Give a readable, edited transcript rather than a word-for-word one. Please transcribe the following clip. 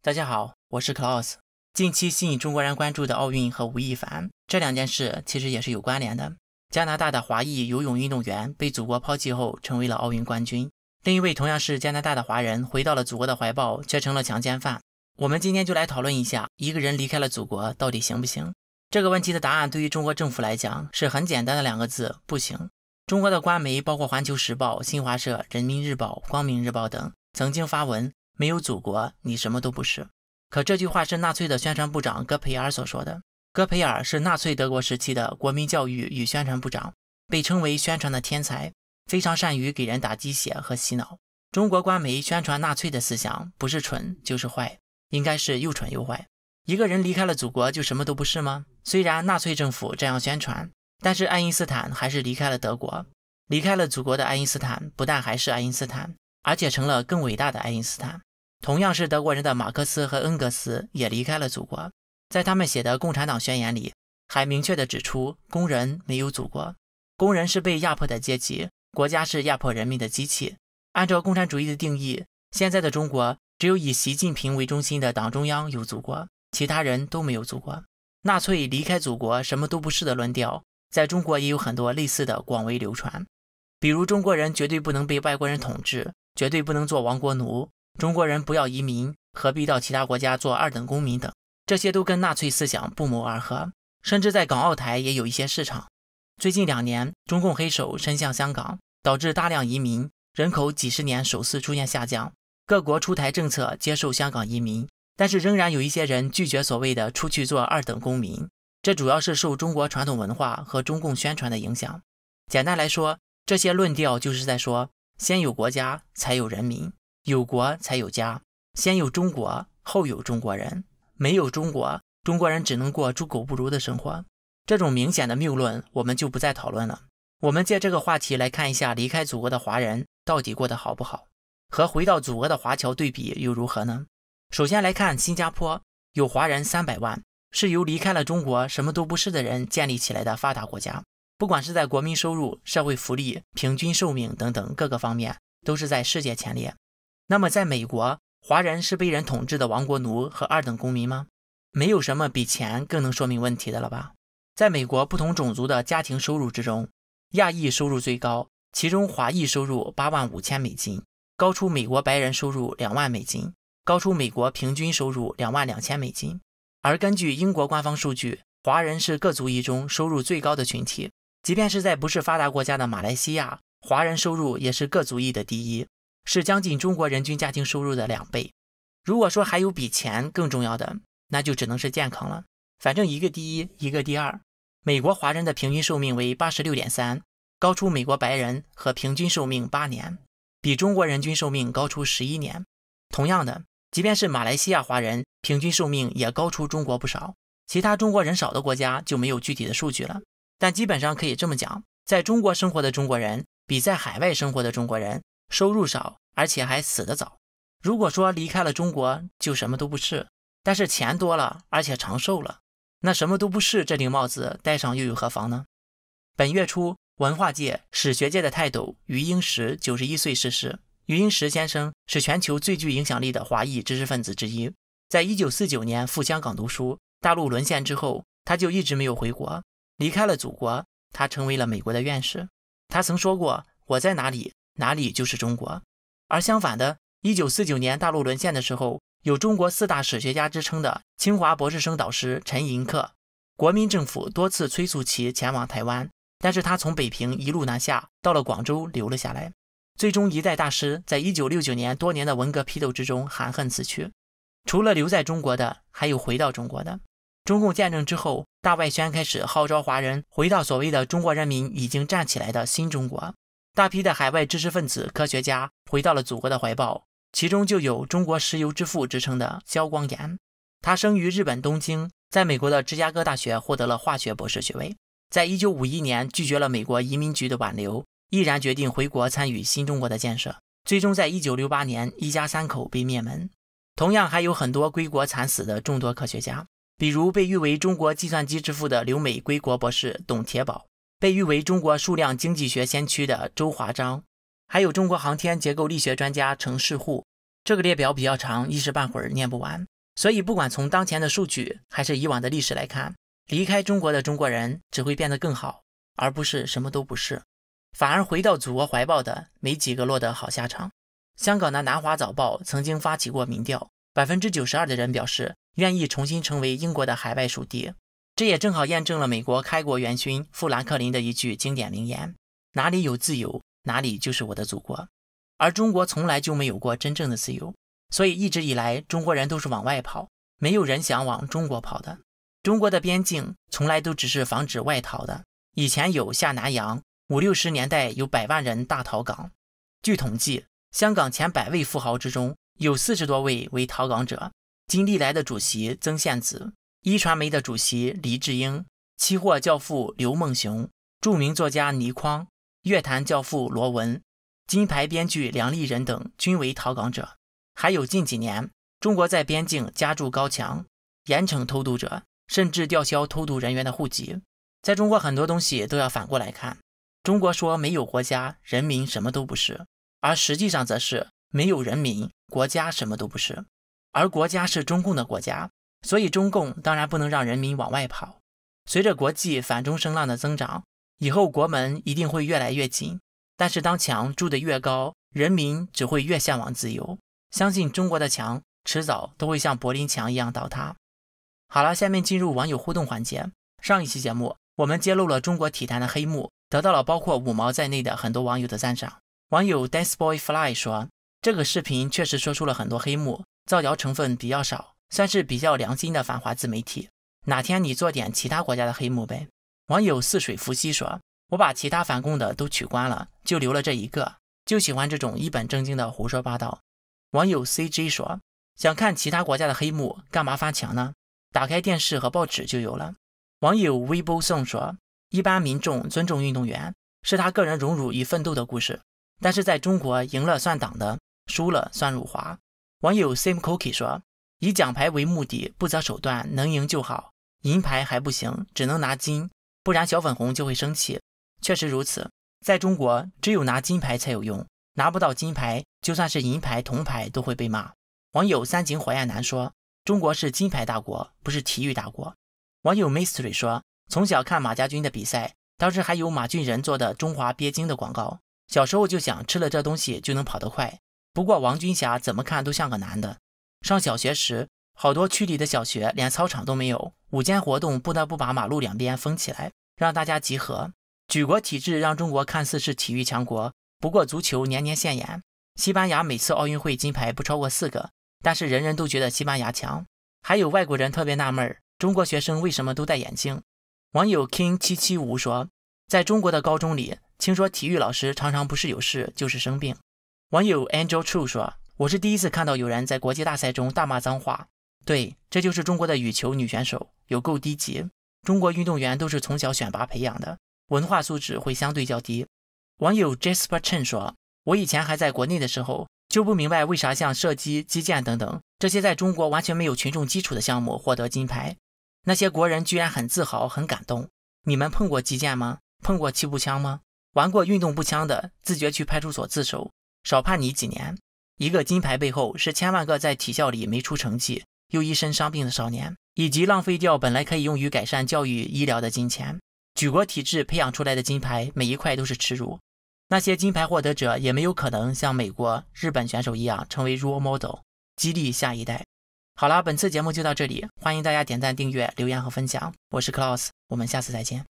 大家好，我是 Klaus。近期吸引中国人关注的奥运和吴亦凡，这两件事其实也是有关联的。加拿大的华裔游泳运动员被祖国抛弃后成为了奥运冠军，另一位同样是加拿大的华人回到了祖国的怀抱，却成了强奸犯。我们今天就来讨论一下，一个人离开了祖国到底行不行？这个问题的答案对于中国政府来讲是很简单的两个字：不行。中国的官媒包括环球时报、新华社、人民日报、光明日报等曾经发文，没有祖国你什么都不是。可这句话是纳粹的宣传部长戈培尔所说的。戈培尔是纳粹德国时期的国民教育与宣传部长，被称为宣传的天才，非常善于给人打鸡血和洗脑。中国官媒宣传纳粹的思想，不是蠢就是坏，应该是又蠢又坏。一个人离开了祖国就什么都不是吗？虽然纳粹政府这样宣传，但是爱因斯坦还是离开了德国。离开了祖国的爱因斯坦不但还是爱因斯坦，而且成了更伟大的爱因斯坦。同样是德国人的马克思和恩格斯也离开了祖国，在他们写的共产党宣言里还明确地指出，工人没有祖国，工人是被压迫的阶级，国家是压迫人民的机器。按照共产主义的定义，现在的中国只有以习近平为中心的党中央有祖国，其他人都没有祖国。纳粹离开祖国什么都不是的论调，在中国也有很多类似的广为流传，比如中国人绝对不能被外国人统治，绝对不能做亡国奴，中国人不要移民，何必到其他国家做二等公民等，这些都跟纳粹思想不谋而合，甚至在港澳台也有一些市场。最近2年，中共黑手伸向香港，导致大量移民，人口几十年首次出现下降，各国出台政策接受香港移民，但是仍然有一些人拒绝所谓的出去做二等公民，这主要是受中国传统文化和中共宣传的影响。简单来说，这些论调就是在说，先有国家才有人民，有国才有家，先有中国后有中国人，没有中国，中国人只能过猪狗不如的生活。这种明显的谬论我们就不再讨论了。我们借这个话题来看一下离开祖国的华人到底过得好不好，和回到祖国的华侨对比又如何呢？首先来看新加坡，有华人300万，是由离开了中国什么都不是的人建立起来的发达国家，不管是在国民收入、社会福利、平均寿命等等各个方面都是在世界前列。那么在美国，华人是被人统治的亡国奴和二等公民吗？没有什么比钱更能说明问题的了吧？在美国不同种族的家庭收入之中，亚裔收入最高，其中华裔收入$85,000，高出美国白人收入$20,000，高出美国平均收入$22,000。而根据英国官方数据，华人是各族裔中收入最高的群体，即便是在不是发达国家的马来西亚，华人收入也是各族裔的第一，是将近中国人均家庭收入的2倍。如果说还有比钱更重要的，那就只能是健康了，反正一个第一，一个第二。美国华人的平均寿命为 86.3， 高出美国白人和平均寿命8年，比中国人均寿命高出11年。同样的，即便是马来西亚华人平均寿命也高出中国不少，其他中国人少的国家就没有具体的数据了，但基本上可以这么讲，在中国生活的中国人比在海外生活的中国人收入少，而且还死得早。如果说离开了中国就什么都不是，但是钱多了而且长寿了，那什么都不是这顶帽子戴上又有何妨呢？本月初，文化界、史学界的泰斗余英时91岁逝世。余英时先生是全球最具影响力的华裔知识分子之一，在1949年赴香港读书，大陆沦陷之后，他就一直没有回国，离开了祖国，他成为了美国的院士。他曾说过，我在哪里，哪里就是中国。而相反的，1949年大陆沦陷的时候，有中国4大史学家之称的清华博士生导师陈寅恪，国民政府多次催促其前往台湾，但是他从北平一路南下，到了广州留了下来。最终一代大师在1969年多年的文革批斗之中含恨死去。除了留在中国的，还有回到中国的。中共建政之后，大外宣开始号召华人回到所谓的中国人民已经站起来的新中国。大批的海外知识分子、科学家回到了祖国的怀抱，其中就有中国石油之父之称的萧光炎。他生于日本东京，在美国的芝加哥大学获得了化学博士学位。在1951年拒绝了美国移民局的挽留，毅然决定回国参与新中国的建设，最终在1968年一家3口被灭门。同样还有很多归国惨死的众多科学家，比如被誉为中国计算机之父的留美归国博士董铁宝，被誉为中国数量经济学先驱的周华章，还有中国航天结构力学专家程世户。这个列表比较长，一时半会儿念不完。所以不管从当前的数据还是以往的历史来看，离开中国的中国人只会变得更好，而不是什么都不是，反而回到祖国怀抱的没几个落得好下场。香港的南华早报曾经发起过民调，92%的人表示愿意重新成为英国的海外属地。这也正好验证了美国开国元勋富兰克林的一句经典名言：哪里有自由，哪里就是我的祖国。而中国从来就没有过真正的自由，所以一直以来中国人都是往外跑，没有人想往中国跑的。中国的边境从来都只是防止外逃的，以前有下南洋，50、60年代有100万人大逃港。据统计，香港前100位富豪之中有40多位为逃港者，金利来的主席曾宪梓，一传媒的主席黎智英，期货教父刘梦熊，著名作家倪匡，乐坛教父罗文，金牌编剧梁立仁等均为逃港者。还有近几年中国在边境加筑高墙，严惩偷渡者，甚至吊销偷渡人员的户籍。在中国很多东西都要反过来看，中国说没有国家，人民什么都不是，而实际上则是没有人民，国家什么都不是，而国家是中共的国家，所以中共当然不能让人民往外跑。随着国际反中声浪的增长，以后国门一定会越来越紧，但是当墙筑得越高，人民只会越向往自由。相信中国的墙迟早都会像柏林墙一样倒塌。好了，下面进入网友互动环节。上一期节目我们揭露了中国体坛的黑幕，得到了包括五毛在内的很多网友的赞赏。网友 danceboyfly 说，这个视频确实说出了很多黑幕，造谣成分比较少，算是比较良心的反华自媒体。哪天你做点其他国家的黑幕呗。网友似水浮溪说，我把其他反共的都取关了，就留了这一个，就喜欢这种一本正经的胡说八道。网友 CJ 说，想看其他国家的黑幕干嘛翻墙呢？打开电视和报纸就有了。网友 Weibo Song 说，一般民众尊重运动员，是他个人荣辱与奋斗的故事，但是在中国赢了算党的，输了算辱华。网友 Sam Cookie 说，以奖牌为目的不择手段，能赢就好，银牌还不行，只能拿金，不然小粉红就会生气。确实如此，在中国只有拿金牌才有用，拿不到金牌就算是银牌铜牌都会被骂。网友三井火焰男说，中国是金牌大国，不是体育大国。网友 Mystery 说，从小看马家军的比赛，当时还有马俊仁做的中华鳖精的广告，小时候就想吃了这东西就能跑得快，不过王军霞怎么看都像个男的。上小学时，好多区里的小学连操场都没有，午间活动不得不把马路两边封起来，让大家集合。举国体制让中国看似是体育强国，不过足球年年现眼，西班牙每次奥运会金牌不超过4个，但是人人都觉得西班牙强。还有外国人特别纳闷，中国学生为什么都戴眼镜？网友 King775 说，在中国的高中里，听说体育老师常常不是有事就是生病。网友 Angel True 说，我是第一次看到有人在国际大赛中大骂脏话。对，这就是中国的羽球女选手，有够低级。中国运动员都是从小选拔培养的，文化素质会相对较低。网友 Jasper Chen 说，我以前还在国内的时候，就不明白为啥像射击、击剑等等，这些在中国完全没有群众基础的项目获得金牌，那些国人居然很自豪很感动。你们碰过击剑吗？碰过气步枪吗？玩过运动步枪的，自觉去派出所自首，少判你几年。一个金牌背后是千万个在体校里没出成绩又一身伤病的少年，以及浪费掉本来可以用于改善教育医疗的金钱。举国体制培养出来的金牌每一块都是耻辱，那些金牌获得者也没有可能像美国、日本选手一样成为 role model， 激励下一代。好了，本次节目就到这里，欢迎大家点赞、订阅、留言和分享。我是 Klaus， 我们下次再见。